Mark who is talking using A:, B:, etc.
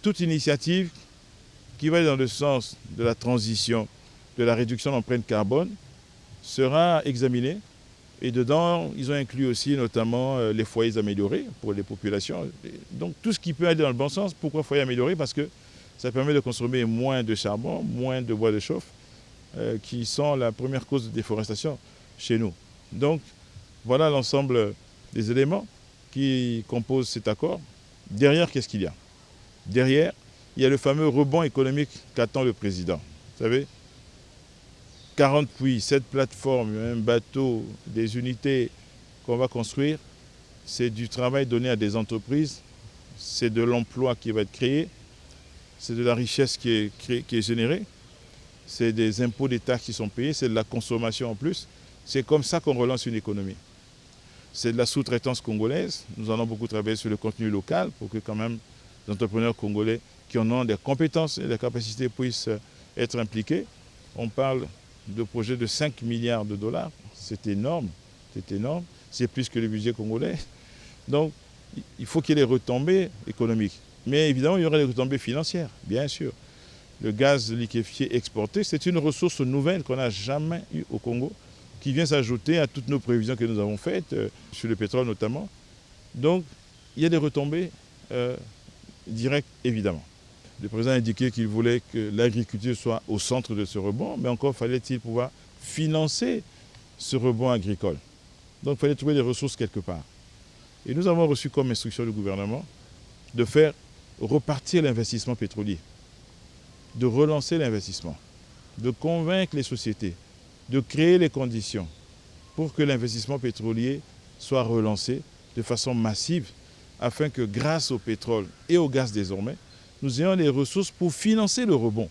A: toute initiative qui va dans le sens de la transition, de la réduction de l'empreinte carbone, sera examinée. Et dedans, ils ont inclus aussi notamment les foyers améliorés pour les populations. Donc tout ce qui peut aller dans le bon sens. Pourquoi foyer amélioré? Parce que ça permet de consommer moins de charbon, moins de bois de chauffe, qui sont la première cause de déforestation chez nous. Donc voilà l'ensemble des éléments qui composent cet accord. Derrière, qu'est-ce qu'il y a? Derrière, il y a le fameux rebond économique qu'attend le président. Vous savez, 40 puits, 7 plateformes, un bateau, des unités qu'on va construire, c'est du travail donné à des entreprises, c'est de l'emploi qui va être créé, c'est de la richesse qui est générée, c'est des impôts d'État qui sont payés, c'est de la consommation en plus. C'est comme ça qu'on relance une économie. C'est de la sous-traitance congolaise. Nous allons beaucoup travailler sur le contenu local pour que quand même les entrepreneurs congolais qui en ont des compétences et des capacités puissent être impliqués. On parle de projets de 5 milliards de dollars. C'est énorme, c'est énorme. C'est plus que le budget congolais. Donc, il faut qu'il y ait des retombées économiques. Mais évidemment, il y aura des retombées financières, bien sûr. Le gaz liquéfié exporté, c'est une ressource nouvelle qu'on n'a jamais eue au Congo, qui vient s'ajouter à toutes nos prévisions que nous avons faites, sur le pétrole notamment. Donc, il y a des retombées directes, évidemment. Le président a indiqué qu'il voulait que l'agriculture soit au centre de ce rebond, mais encore fallait-il pouvoir financer ce rebond agricole. Donc, il fallait trouver des ressources quelque part. Et nous avons reçu comme instruction du gouvernement de faire repartir l'investissement pétrolier, de relancer l'investissement, de convaincre les sociétés, de créer les conditions pour que l'investissement pétrolier soit relancé de façon massive afin que grâce au pétrole et au gaz désormais, nous ayons les ressources pour financer le rebond.